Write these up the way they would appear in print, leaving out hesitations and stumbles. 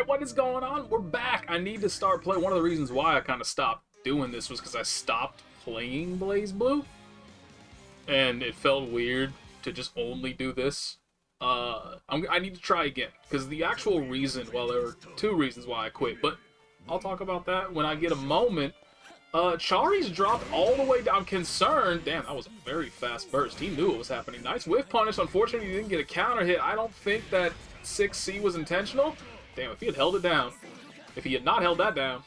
Alright, what is going on? We're back. I need to start playing. One of the reasons why I kind of stopped doing this was because I stopped playing BlazBlue. And it felt weird to just only do this. I need to try again. Because the actual reason, well, there were two reasons why I quit. But I'll talk about that when I get a moment. Chari's dropped all the way down. I'm concerned. Damn, that was a very fast burst. He knew what was happening. Nice whiff punish. Unfortunately, he didn't get a counter hit. I don't think that 6C was intentional. Damn, if he had held it down. If he had not held that down.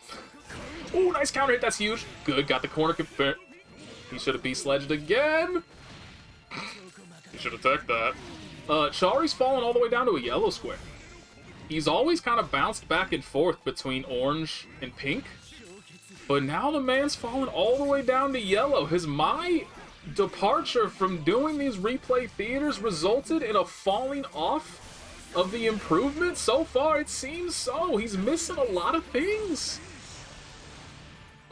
Ooh, nice counter hit. That's huge. Good. Got the corner confirmed. He should have B-sledged again. He should have teched that. Chari's fallen all the way down to a yellow square. He's always kind of bounced back and forth between orange and pink. But now the man's fallen all the way down to yellow. My departure from doing these replay theaters resulted in a falling off of the improvement? So far, it seems so. He's missing a lot of things.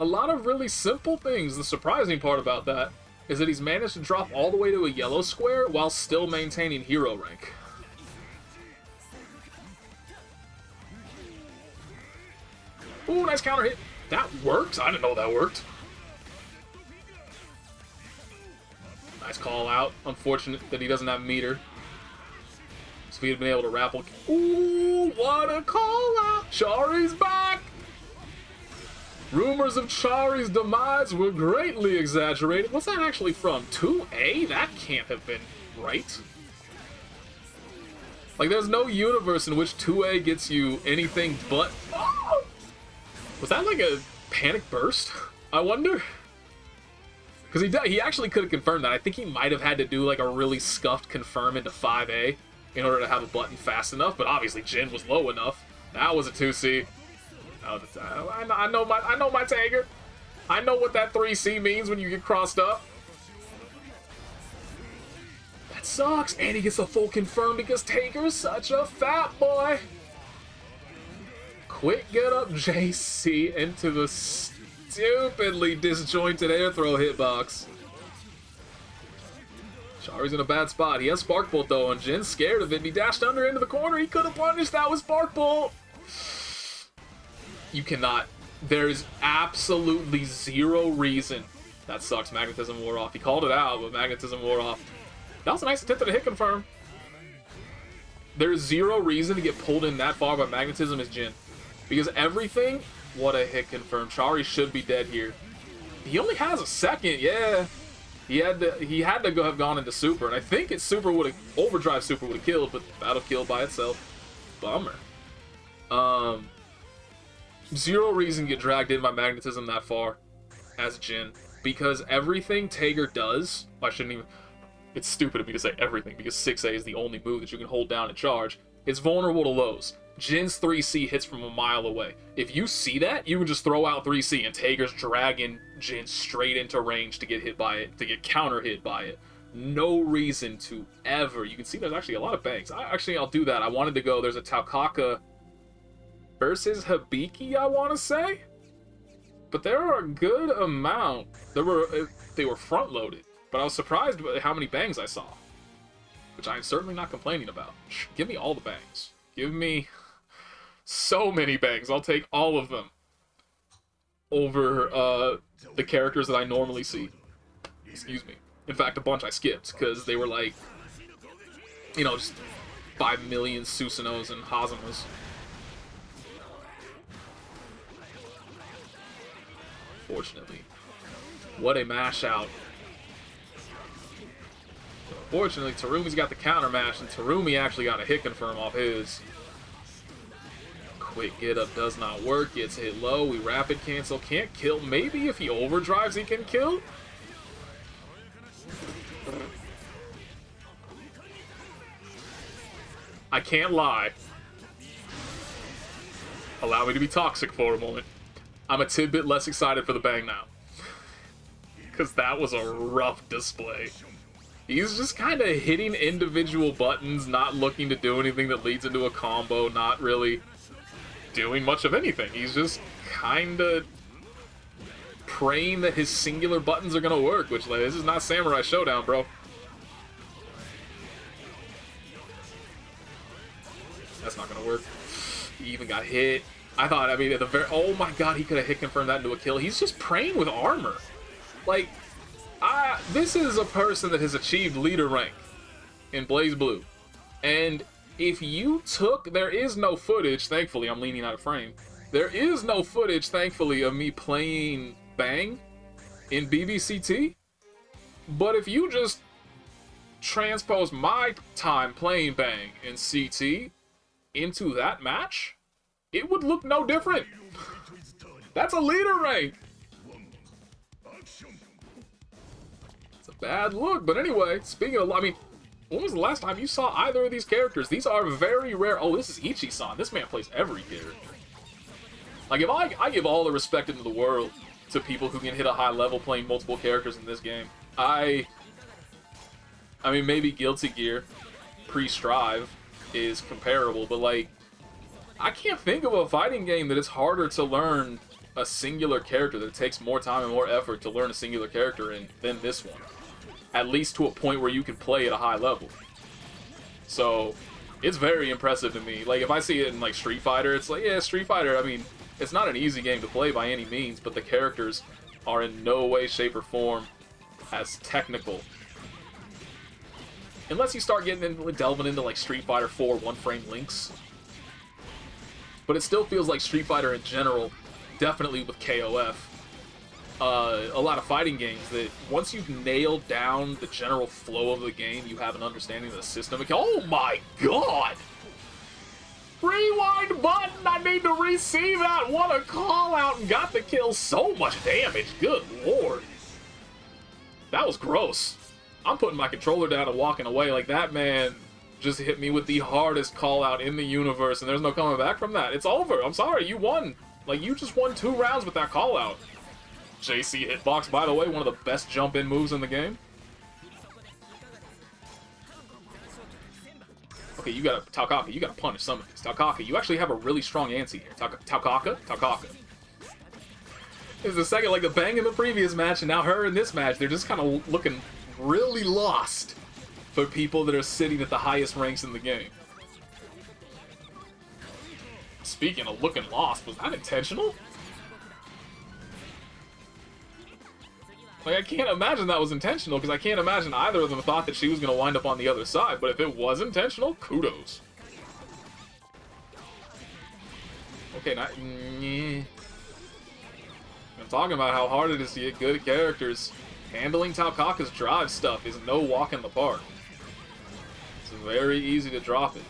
A lot of really simple things. The surprising part about that is that he's managed to drop all the way to a yellow square while still maintaining hero rank. Ooh, nice counter hit. That works? I didn't know that worked. Nice call out. Unfortunate that he doesn't have meter. So if he had been able to rappel. Ooh, what a call out! Chari's back! Rumors of Chari's demise were greatly exaggerated. What's that actually from? 2A? That can't have been right. Like, there's no universe in which 2A gets you anything but... Oh! Was that like a panic burst? I wonder? Because he actually could have confirmed that. I think he might have had to do like a really scuffed confirm into 5A in order to have a button fast enough, but obviously Jin was low enough. That was a 2C. I know my Tager. I know what that 3C means when you get crossed up. That sucks. And he gets a full confirm because Tager's such a fat boy. Quick get up JC into the stupidly disjointed air throw hitbox. Chari's in a bad spot. He has Spark Bolt though, and Jin's scared of it. He dashed under into the corner. He could have punished that with Spark Bolt. You cannot. There is absolutely zero reason. That sucks. Magnetism wore off. He called it out, but Magnetism wore off. That was a nice attempt at a hit confirm. There's zero reason to get pulled in that far by Magnetism as Jin. Because everything... What a hit confirm. Chari should be dead here. He only has a second, yeah. He had to go have gone into Super, and I think its Super would have... Overdrive Super would have killed, but that'll kill by itself. Bummer. Zero reason to get dragged in by Magnetism that far as Jin. Because everything Tager does... I shouldn't even... It's stupid of me to say everything, because 6A is the only move that you can hold down and charge. It's vulnerable to lows. Jin's 3C hits from a mile away. If you see that, you can just throw out 3C, and Tager's dragging Jin straight into range to get hit by it, to get counter hit by it. No reason to ever... You can see there's actually a lot of bangs. I'll do that. I wanted to go... There's a Taokaka versus Hibiki, I want to say? But there are a good amount. They were front-loaded. But I was surprised by how many bangs I saw. Which I'm certainly not complaining about. Give me all the bangs. Give me so many bangs. I'll take all of them over the characters that I normally see. Excuse me. In fact, a bunch I skipped because they were like, you know, just 5 million Susanoos and Hazumas. Fortunately. What a mash out. Fortunately, Terumi's got the counter mash, and Terumi actually got a hit confirm off his. Quick get up does not work. Gets hit low. We rapid cancel. Can't kill. Maybe if he overdrives, he can kill. I can't lie. Allow me to be toxic for a moment. I'm a tidbit less excited for the bang now. Because that was a rough display. He's just kind of hitting individual buttons, not looking to do anything that leads into a combo, not really doing much of anything. He's just kind of praying that his singular buttons are going to work, which, like, this is not Samurai Showdown, bro. That's not going to work. He even got hit. I thought, I mean, at the very... Oh my god, he could have hit confirmed that into a kill. He's just praying with armor. Like, this is a person that has achieved leader rank in BlazBlue. And if you took... There is no footage, thankfully. I'm leaning out of frame. There is no footage, thankfully, of me playing Bang in BBCT. But if you just transpose my time playing Bang in CT into that match, it would look no different. That's a leader rank. It's a bad look, but anyway, speaking of, I mean, when was the last time you saw either of these characters? These are very rare. Oh, this is Ichi-san. This man plays every character. Like, if I give all the respect in the world to people who can hit a high level playing multiple characters in this game. I mean, maybe Guilty Gear pre-Strive is comparable, but like, I can't think of a fighting game that is harder to learn a singular character, that it takes more time and more effort to learn a singular character in than this one. At least to a point where you can play at a high level. So, it's very impressive to me. Like, if I see it in like Street Fighter, it's like, yeah, Street Fighter, I mean, it's not an easy game to play by any means, but the characters are in no way, shape, or form as technical. Unless you start delving into like Street Fighter 4 one-frame links. But it still feels like Street Fighter in general, definitely with KOF, a lot of fighting games that once you've nailed down the general flow of the game, you have an understanding of the system. Oh my god! Rewind button! I need to receive that! What a call out and got the kill! So much damage! Good lord! That was gross. I'm putting my controller down and walking away. Like, that man just hit me with the hardest call out in the universe, and there's no coming back from that. It's over. I'm sorry, you won. Like, you just won 2 rounds with that call out. JC hitbox, by the way, one of the best jump-in moves in the game. Okay, you gotta, Taokaka, you gotta punish some of this. Taokaka, you actually have a really strong anti here. Taokaka. It's the second, like the Bang in the previous match, and now her in this match, they're just kind of looking really lost for people that are sitting at the highest ranks in the game. Speaking of looking lost, was that intentional? Like, I can't imagine that was intentional, because I can't imagine either of them thought that she was going to wind up on the other side, but if it was intentional, kudos. Okay, not... I'm talking about how hard it is to get good at characters. Handling Taokaka's drive stuff is no walk in the park. It's very easy to drop it.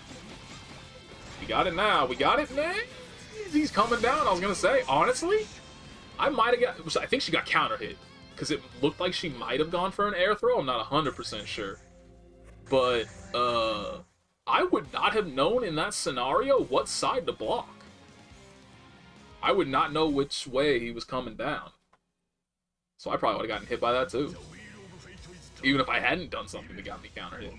We got it now. We got it now. He's coming down, I was going to say. Honestly, I might have got... I think she got counter hit. Because it looked like she might have gone for an air throw. I'm not 100% sure. But, I would not have known in that scenario what side to block. I would not know which way he was coming down. So I probably would have gotten hit by that too. Even if I hadn't done something that got me counter hit.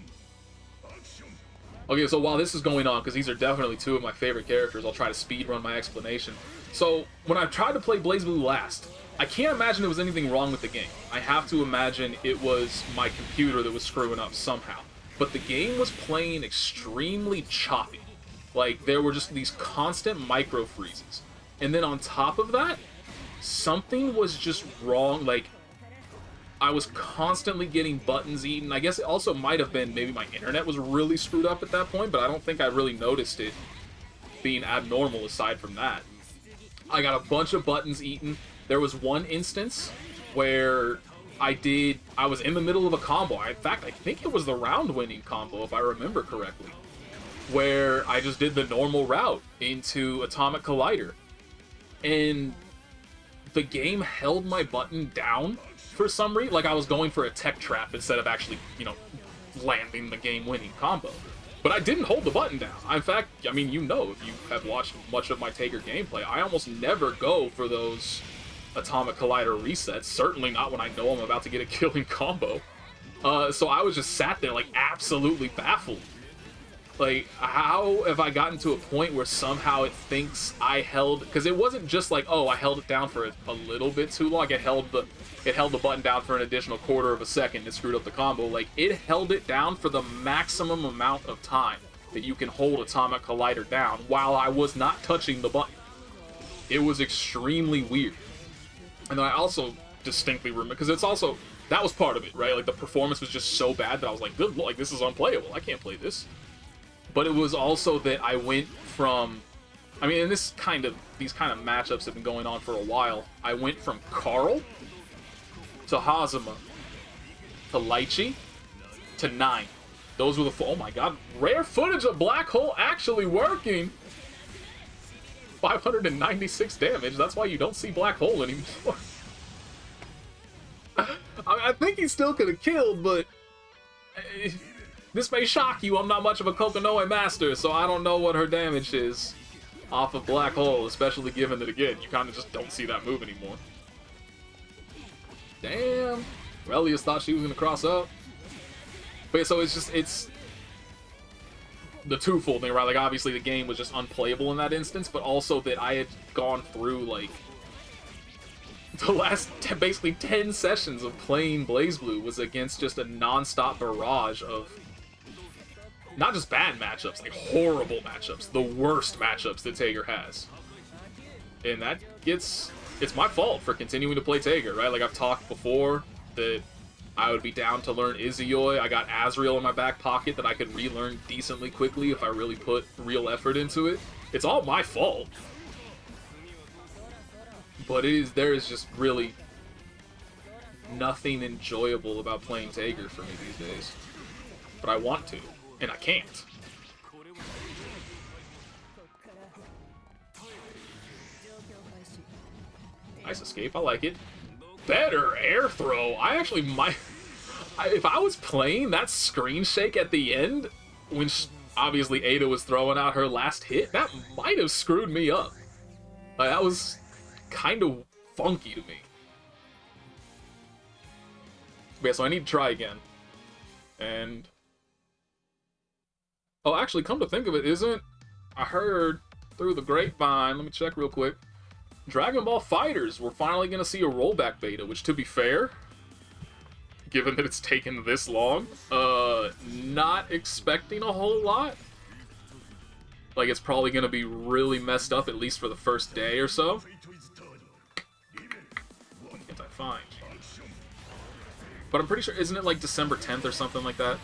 Okay, so while this is going on, because these are definitely 2 of my favorite characters, I'll try to speed run my explanation. So, when I tried to play BlazBlue last, I can't imagine there was anything wrong with the game. I have to imagine it was my computer that was screwing up somehow. But the game was playing extremely choppy. Like, there were just these constant micro freezes. And then on top of that, something was just wrong. Like, I was constantly getting buttons eaten. I guess it also might have been maybe my internet was really screwed up at that point, but I don't think I really noticed it being abnormal aside from that. I got a bunch of buttons eaten. There was one instance where I was in the middle of a combo. In fact, I think it was the round-winning combo, if I remember correctly, where I just did the normal route into Atomic Collider. And the game held my button down for some reason. Like, I was going for a tech trap instead of actually, you know, landing the game-winning combo. But I didn't hold the button down. In fact, I mean, you know, if you have watched much of my Taker gameplay, I almost never go for those Atomic Collider resets. Certainly not when I know I'm about to get a killing combo. So I was just sat there, like, absolutely baffled. Like, how have I gotten to a point where somehow it thinks I held... Because it wasn't just like, oh, I held it down for a little bit too long. It held the button down for an additional quarter of a second and screwed up the combo. Like, it held it down for the maximum amount of time that you can hold Atomic Collider down while I was not touching the button. It was extremely weird. And then I also distinctly remember, because it's also, that was part of it, right? Like, the performance was just so bad that I was like, good, like, this is unplayable. I can't play this. But it was also that I went from, I mean, and these kind of matchups have been going on for a while. I went from Carl to Hazama to Lychee to 9. Those were the oh my god, rare footage of Black Hole actually working. 596 damage, that's why you don't see Black Hole anymore. I think he still could have killed, but this may shock you, I'm not much of a Kokonoe master, so I don't know what her damage is off of Black Hole, especially given that, again, you kind of just don't see that move anymore. Damn. Relius thought she was going to cross up. But yeah, so it's the twofold thing, right? Like, obviously the game was just unplayable in that instance, but also that I had gone through, like, the last basically 10 sessions of playing BlazBlue was against just a non-stop barrage of not just bad matchups, like horrible matchups, the worst matchups that Tager has. And that gets, it's my fault for continuing to play Tager, right? Like, I've talked before that I would be down to learn Izuyoi. I got Azrael in my back pocket that I could relearn decently quickly if I really put real effort into it. It's all my fault. But there is just really nothing enjoyable about playing Tager for me these days. But I want to, and I can't. Nice escape, I like it. Better air throw. I actually might... if I was playing that screen shake at the end, when obviously Ada was throwing out her last hit, that might have screwed me up. Like, that was kind of funky to me. But yeah, so I need to try again. And... oh, actually, come to think of it, I heard through the grapevine, let me check real quick, Dragon Ball FighterZ, we're finally going to see a rollback beta, which, to be fair, given that it's taken this long, not expecting a whole lot. Like, it's probably going to be really messed up, at least for the first day or so. What can't I find? But I'm pretty sure, isn't it like December 10th or something like that?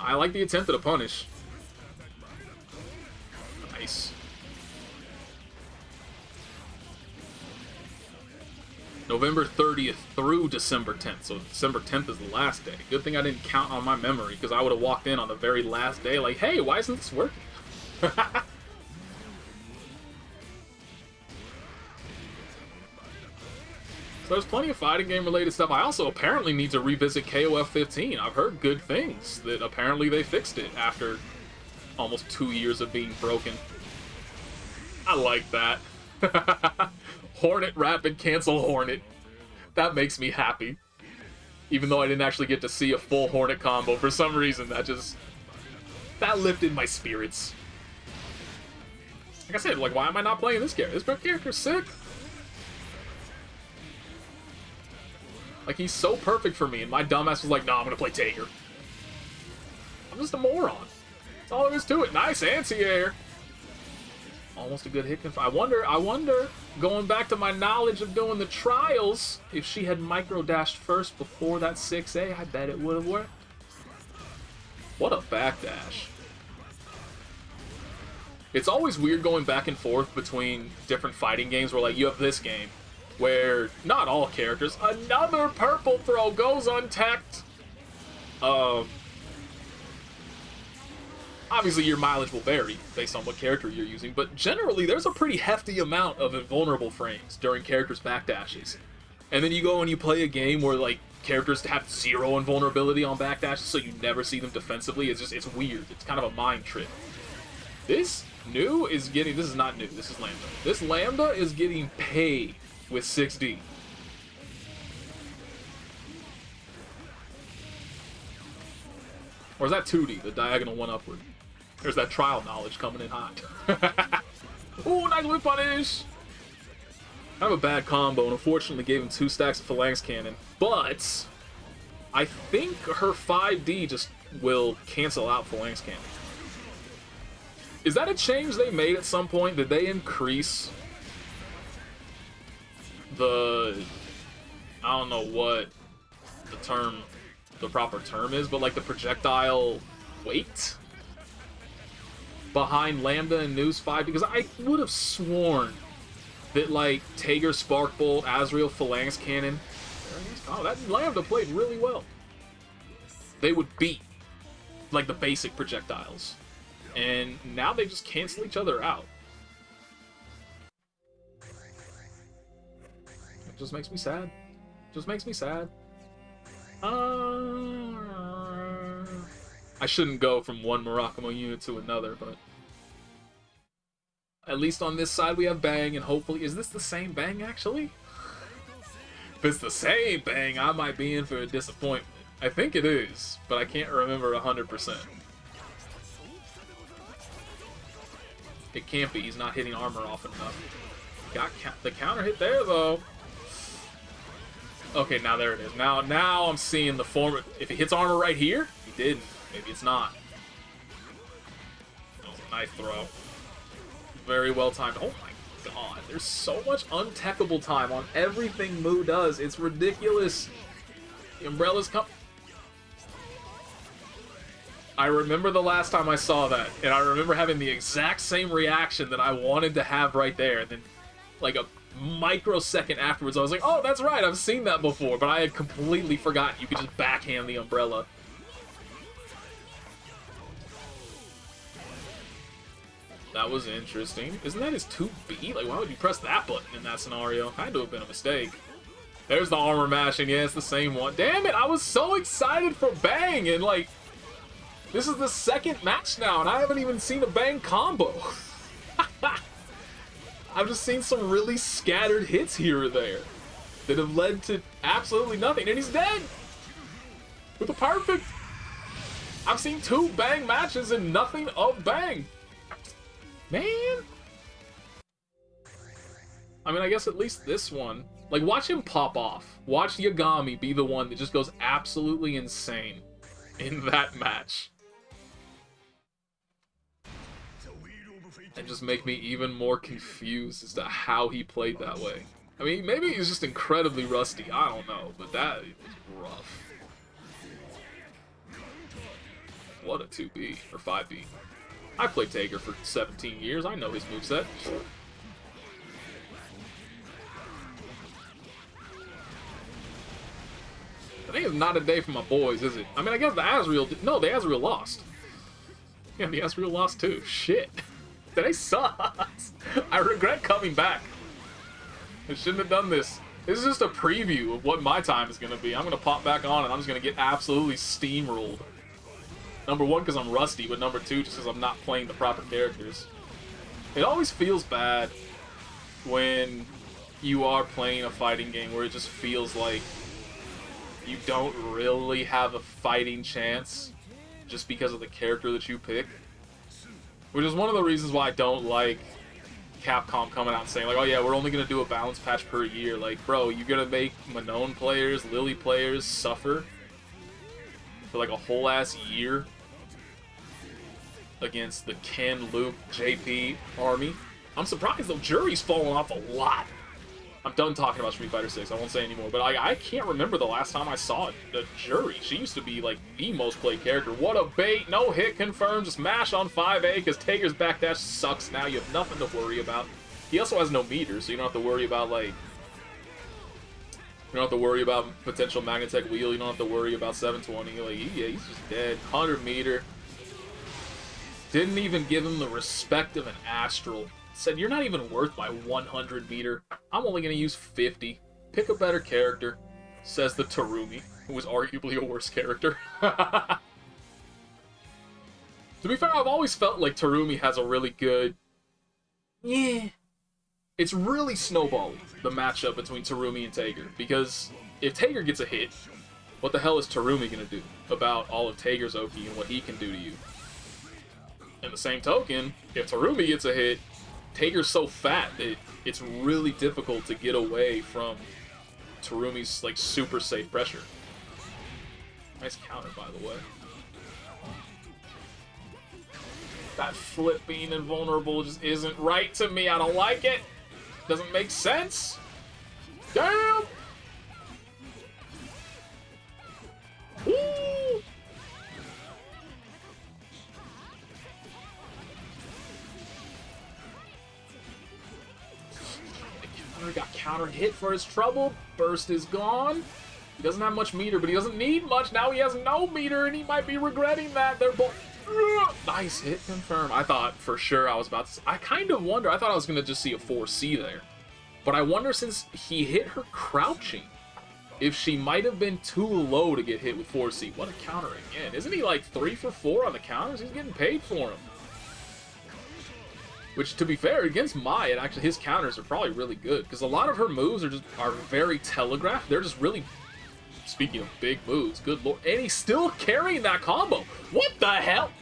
I like the attempt at a punish. Nice. November 30th through December 10th. So December 10th is the last day. Good thing I didn't count on my memory, because I would have walked in on the very last day like, hey, why isn't this working? So there's plenty of fighting game related stuff. I also apparently need to revisit KOF 15. I've heard good things, that apparently they fixed it after almost 2 years of being broken. I like that. Hornet Rapid cancel Hornet. That makes me happy. Even though I didn't actually get to see a full Hornet combo, for some reason that lifted my spirits. Like I said, like, why am I not playing this character? This character's sick. Like, he's so perfect for me, and my dumbass was like, no, I'm gonna play Tager. I'm just a moron. That's all there is to it. Nice anti-air. Almost a good hit conf. I wonder, going back to my knowledge of doing the trials, if she had micro-dashed first before that 6A, I bet it would have worked. What a backdash. It's always weird going back and forth between different fighting games where, like, you have this game, where not all characters, another purple throw goes untech. Obviously your mileage will vary based on what character you're using, but generally there's a pretty hefty amount of invulnerable frames during characters' backdashes. And then you go and you play a game where, like, characters have zero invulnerability on backdashes, so you never see them defensively. It's weird. It's kind of a mind trick. This is not new, this is Lambda. This Lambda is getting paid with 6D. Or is that 2D, the diagonal one upward? There's that trial knowledge coming in hot. Ooh, nice whip punish! Kind of a bad combo, and unfortunately gave him 2 stacks of Phalanx Cannon. But I think her 5D just will cancel out Phalanx Cannon. Is that a change they made at some point? Did they increase the... I don't know what the proper term is, but like the projectile weight behind Lambda and News 5? Because I would have sworn that like Tager, Spark Bolt, Azrael, Phalanx Cannon, oh, that Lambda played really well. They would beat like the basic projectiles. And now they just cancel each other out. It just makes me sad. Just makes me sad. I shouldn't go from one Murakumo unit to another, but at least on this side we have Bang, and hopefully... Is this the same Bang, actually? If it's the same Bang, I might be in for a disappointment. I think it is, but I can't remember 100%. It can't be. He's not hitting armor often enough. Got the counter hit there, though. Okay, now there it is. Now I'm seeing the form. If he hits armor right here, he didn't. Maybe it's not. That was a nice throw. Very well timed. Oh my god, there's so much untechable time on everything Mu does. It's ridiculous. The Umbrella's come. I remember the last time I saw that, and I remember having the exact same reaction that I wanted to have right there, and then like a microsecond afterwards I was like, oh, that's right, I've seen that before, but I had completely forgotten you could just backhand the Umbrella. That was interesting. Isn't that his 2B? Like, why would you press that button in that scenario? Had to have been a mistake. There's the armor mashing. Yeah, it's the same one. Damn it, I was so excited for Bang, and like, this is the second match now, and I haven't even seen a Bang combo. I've just seen some really scattered hits here or there that have led to absolutely nothing, and he's dead! With a perfect... I've seen 2 Bang matches and nothing of Bang! Man! I mean, I guess at least this one... Like, watch him pop off. Watch Yagami be the one that just goes absolutely insane in that match. And just make me even more confused as to how he played that way. I mean, maybe he's just incredibly rusty. I don't know, but that was rough. What a 2B, or 5B. I played Tager for 17 years. I know his moveset. It ain't not a day for my boys, is it? I mean, I guess the Azrael... No, the Azrael lost. Yeah, the Azrael lost too. Shit. Today sucks. I regret coming back. I shouldn't have done this. This is just a preview of what my time is going to be. I'm going to pop back on and I'm just going to get absolutely steamrolled. Number 1, because I'm rusty, but number 2, just because I'm not playing the proper characters. It always feels bad when you are playing a fighting game where it just feels like you don't really have a fighting chance just because of the character that you pick. Which is one of the reasons why I don't like Capcom coming out and saying, like, oh yeah, we're only going to do a balance patch per year. Like, bro, you're going to make Manon players, Lily players suffer for like a whole ass year against the Ken, Luke, JP army. I'm surprised though, Jury's fallen off a lot. I'm done talking about Street Fighter 6, I won't say anymore, but I can't remember the last time I saw the Jury. She used to be like the most played character. What a bait, no hit confirmed, just mash on 5A because Tager's backdash sucks now, you have nothing to worry about. He also has no meter, so you don't have to worry about like... You don't have to worry about potential Magnatech wheel, you don't have to worry about 720, like, yeah, he's just dead. 100 meter. Didn't even give him the respect of an Astral. Said, you're not even worth my 100 meter. I'm only going to use 50. Pick a better character, says the Terumi, who was arguably a worse character. To be fair, I've always felt like Terumi has a really good... Yeah. It's really snowballing, the matchup between Terumi and Tager, because if Tager gets a hit, what the hell is Terumi going to do about all of Tager's Oki and what he can do to you? In the same token, if Terumi gets a hit, Taker's so fat that it's really difficult to get away from Terumi's like super safe pressure. Nice counter, by the way. That flip being invulnerable just isn't right to me. I don't like it. Doesn't make sense. Damn! Woo! Got counter hit for his trouble. Burst is gone. He doesn't have much meter, but he doesn't need much. Now he has no meter, and he might be regretting that. They're both... Nice hit, confirm. I thought for sure I was about to... I kind of wonder. I thought I was going to just see a 4C there. But I wonder, since he hit her crouching, if she might have been too low to get hit with 4C. What a counter again. Isn't he like 3 for 4 on the counters? He's getting paid for them. Which, to be fair, against Mai, actually his counters are probably really good, because a lot of her moves are very telegraphed. They're just really, speaking of big moves, good lord, and he's still carrying that combo. What the hell?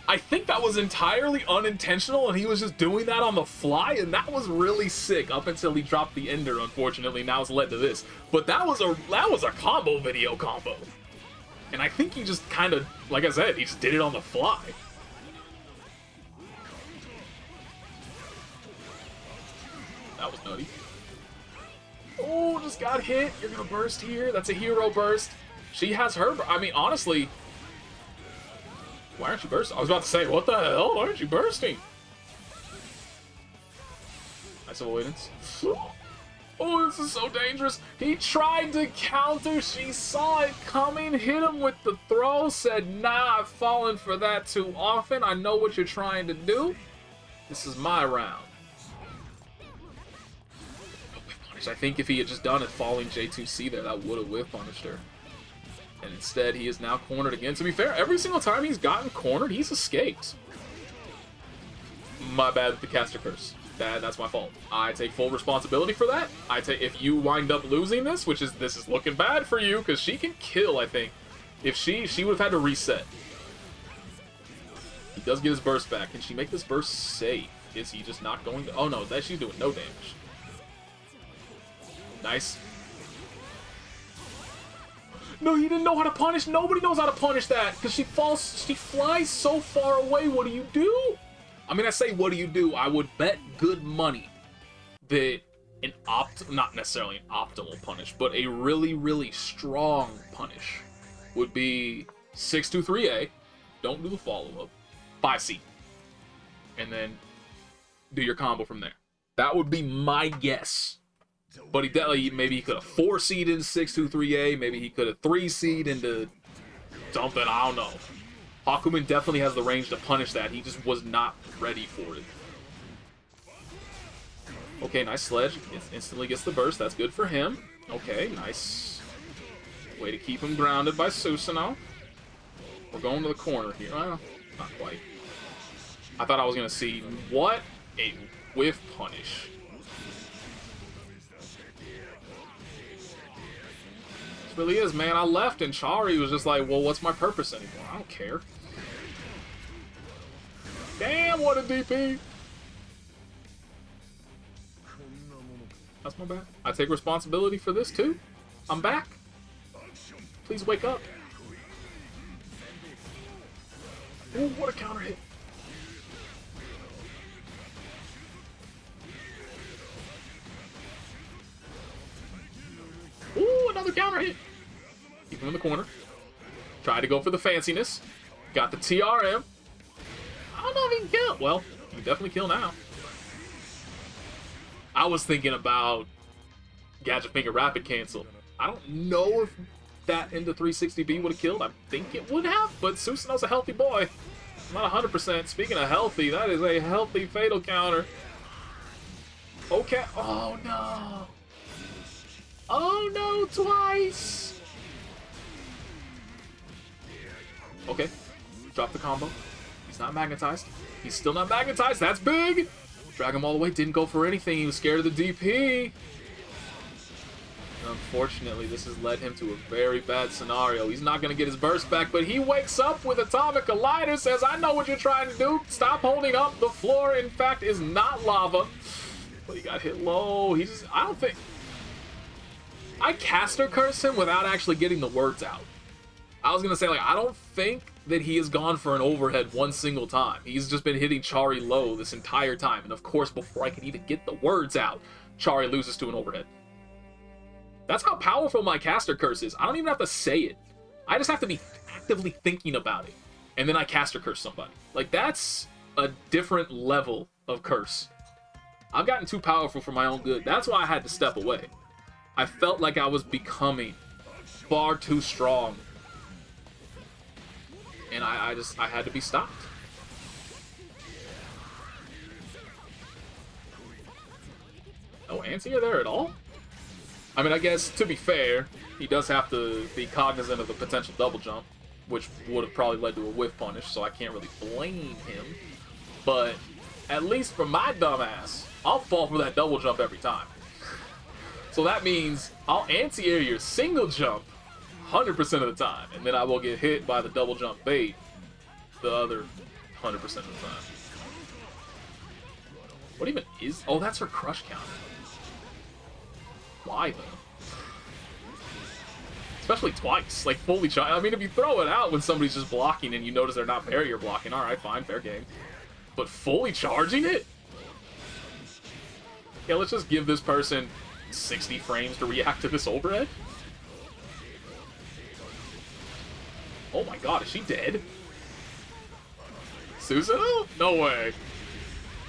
I think that was entirely unintentional, and he was just doing that on the fly, and that was really sick up until he dropped the ender. Unfortunately, now it's led to this. But that was a combo video combo, and I think he just kind of, like I said, he just did it on the fly. That was nutty. Oh, just got hit. You're gonna burst here. That's a hero burst. She has her... I mean, honestly... Why aren't you bursting? I was about to say, what the hell? Why aren't you bursting? Nice avoidance. Oh, this is so dangerous. He tried to counter. She saw it coming, hit him with the throw, said, nah, I've fallen for that too often. I know what you're trying to do. This is my round. I think if he had just done it falling J2C there, that would have whiff punished her. And instead, he is now cornered again. To be fair, every single time he's gotten cornered, he's escaped. My bad with the caster curse. That's my fault. I take full responsibility for that. If you wind up losing this, this is looking bad for you, because she can kill, I think. If she would have had to reset. He does get his burst back. Can she make this burst safe? Is he just not going to... Oh no, she's doing no damage. Nice. No, he didn't know how to punish. Nobody knows how to punish that, because she flies so far away. What do you do? I mean, I say, what do you do? I would bet good money that not necessarily an optimal punish, but a really, really strong punish would be 623A. Don't do the follow-up. 5C. And then do your combo from there. That would be my guess. But he definitely, maybe he could have 4C'd into 623A, maybe he could have 3C'd into something, I don't know. Hakumen definitely has the range to punish that, he just was not ready for it. Okay, nice sledge, instantly gets the burst, that's good for him. Okay, nice way to keep him grounded by Susanoo. We're going to the corner here, well, not quite. I thought I was going to see, what a whiff punish. Really is, man. I left and Chari was just like, well, what's my purpose anymore? I don't care. Damn, what a DP! That's my bad. I take responsibility for this too. I'm back. Please wake up. Ooh, what a counter hit. Ooh, another counter hit. Keep him in the corner. Tried to go for the fanciness. Got the TRM. I don't know if he can kill. Well, he can definitely kill now. I was thinking about Gadget Finger Rapid Cancel. I don't know if that into 360B would have killed. I think it would have, but Susanoo's a healthy boy. Not 100%. Speaking of healthy, that is a healthy fatal counter. Okay. Oh, no. Oh, no, twice. Okay. Drop the combo. He's not magnetized. He's still not magnetized. That's big. Drag him all the way. Didn't go for anything. He was scared of the DP. unfortunately, this has led him to a very bad scenario. He's not going to get his burst back, but he wakes up with Atomic Collider, says, I know what you're trying to do. Stop holding up. The floor, in fact, is not lava. But he got hit low. I don't think... I caster curse him without actually getting the words out. I was going to say, like, I don't think that he has gone for an overhead one single time. He's just been hitting Chari low this entire time. And of course, before I can even get the words out, Chari loses to an overhead. That's how powerful my caster curse is. I don't even have to say it. I just have to be actively thinking about it. And then I caster curse somebody. Like, that's a different level of curse. I've gotten too powerful for my own good. That's why I had to step away. I felt like I was becoming far too strong. And I had to be stopped. No anti-air there at all? I mean, I guess, to be fair, he does have to be cognizant of the potential double jump, which would have probably led to a whiff punish, so I can't really blame him. But, at least for my dumbass, I'll fall for that double jump every time. So that means I'll anti-air your single jump 100% of the time, and then I will get hit by the double jump bait the other 100% of the time. What even is... Oh, that's her crush counter. Why, though? Especially twice, like fully charged. I mean, if you throw it out when somebody's just blocking and you notice they're not barrier blocking, alright, fine, fair game. But fully charging it? Yeah, let's just give this person 60 frames to react to this overhead. Oh my god, is she dead? Susanoo? No way.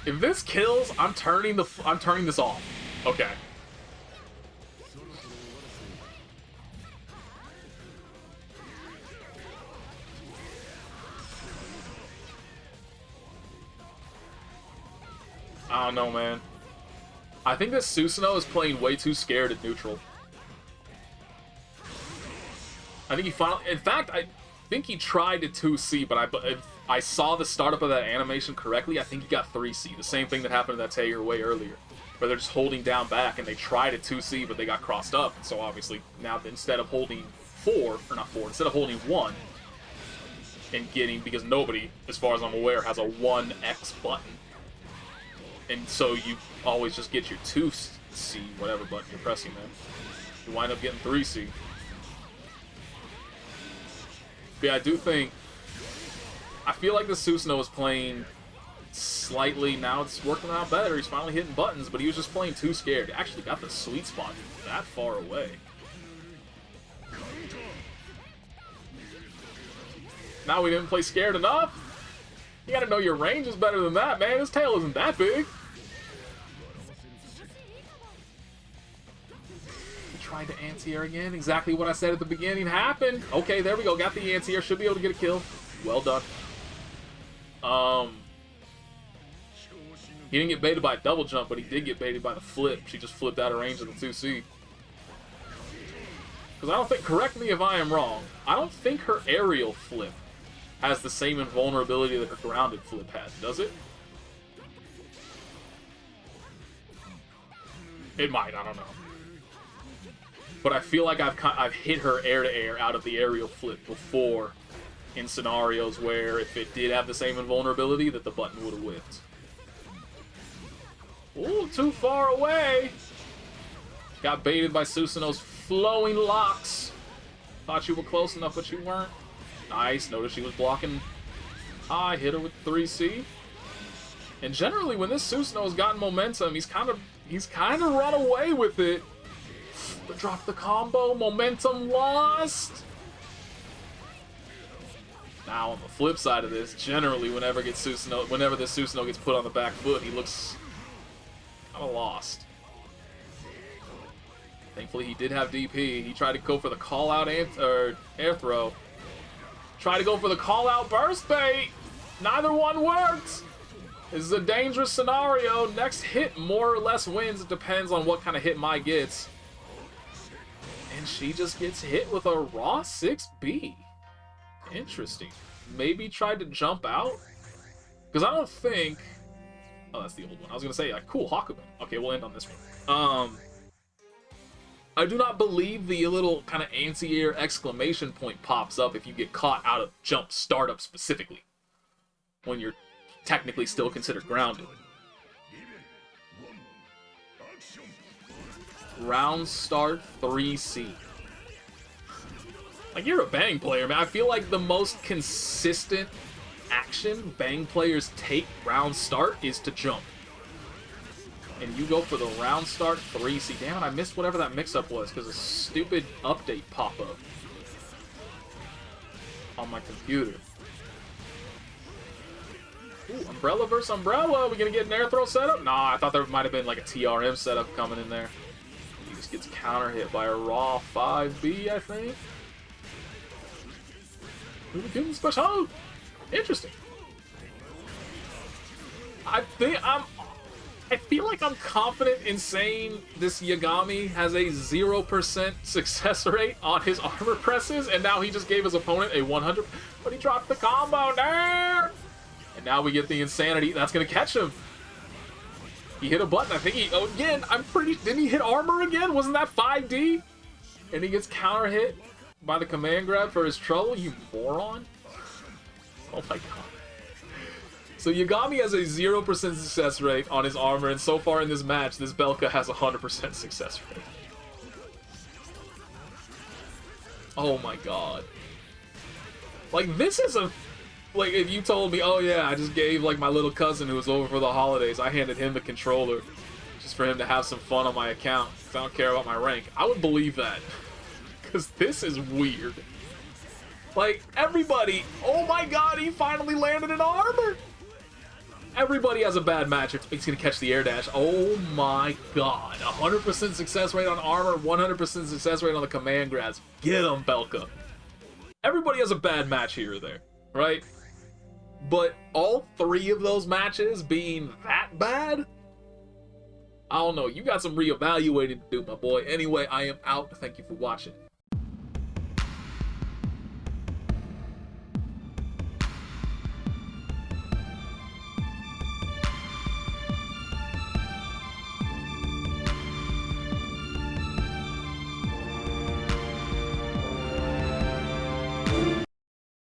If this kills, I'm turning this off. Okay. I don't know, man. I think that Susanoo is playing way too scared at neutral. I think he finally... In fact, I think he tried to 2C, but if I saw the startup of that animation correctly, I think he got 3C. The same thing that happened to that Taeger way earlier, where they're just holding down back, and they tried to 2C, but they got crossed up. So obviously, now instead of holding 4, or not 4, instead of holding 1, and getting... Because nobody, as far as I'm aware, has a 1X button. And so you always just get your 2C, whatever button you're pressing there. You wind up getting 3C. But yeah, I do think... I feel like the Susanoo is playing slightly... Now it's working out better. He's finally hitting buttons, but he was just playing too scared. He actually got the sweet spot that far away. Now we didn't play scared enough? You gotta know your range is better than that, man. His tail isn't that big. Tried to anti-air again. Exactly what I said at the beginning happened. Okay, there we go. Got the anti-air. Should be able to get a kill. Well done. He didn't get baited by a double jump, but he did get baited by the flip. She just flipped out of range of the 2C. Because I don't think... Correct me if I am wrong. I don't think her aerial flip has the same invulnerability that her grounded flip had. Does it? It might. I don't know. But I feel like I've hit her air-to-air out of the aerial flip before in scenarios where if it did have the same invulnerability, that the button would have whipped. Ooh, too far away! Got baited by Susanoo's flowing locks. Thought you were close enough, but you weren't. Nice. Notice she was blocking. I hit her with 3C. And generally, when this Susanoo has gotten momentum, he's kind of run away with it. But drop the combo, momentum lost. Now on the flip side of this, generally whenever this Susanoo gets put on the back foot, he looks kind of lost. Thankfully he did have DP. He tried to go for the call out air throw. Tried to go for the call out burst bait. Neither one worked. This is a dangerous scenario. Next hit more or less wins. It depends on what kind of hit Mai gets. And she just gets hit with a raw 6B. Interesting. Maybe tried to jump out? Because I don't think... Oh, that's the old one. I was going to say, like, cool, Hakumen. Okay, we'll end on this one. I do not believe the little kind of anti-air exclamation point pops up if you get caught out of jump startup specifically, when you're technically still considered grounded. Round start 3C. Like, you're a Bang player, man. I feel like the most consistent action Bang players take round start is to jump. And you go for the round start 3C. Damn it, I missed whatever that mix-up was because a stupid update pop-up on my computer. Ooh, Umbrella versus Umbrella. We gonna get an air throw setup? Nah, I thought there might have been like a TRM setup coming in there. He just gets counter hit by a raw 5B, I think. Really good special. Interesting. I feel like I'm confident in saying this Yagami has a 0% success rate on his armor presses, and now he just gave his opponent a 100, but he dropped the combo there. And now we get the insanity. That's gonna catch him. He hit a button. I think he, oh, again, didn't he hit armor again? Wasn't that 5D? And he gets counter hit by the command grab for his trouble, you moron. Oh my god. So Yagami has a 0% success rate on his armor, and so far in this match, this Belka has a 100% success rate. Oh my god. Like, this is a... Like, if you told me, oh yeah, I just gave, like, my little cousin who was over for the holidays, I handed him the controller just for him to have some fun on my account, because I don't care about my rank, I would believe that. Because this is weird. Like, everybody... Oh my god, he finally landed in armor! Everybody has a bad match if he's going to catch the air dash. Oh my god. 100% success rate on armor, 100% success rate on the command grabs. Get him, Belka. Everybody has a bad match here or there, right? But all three of those matches being that bad? I don't know. You got some reevaluating to do, my boy. Anyway, I am out. Thank you for watching.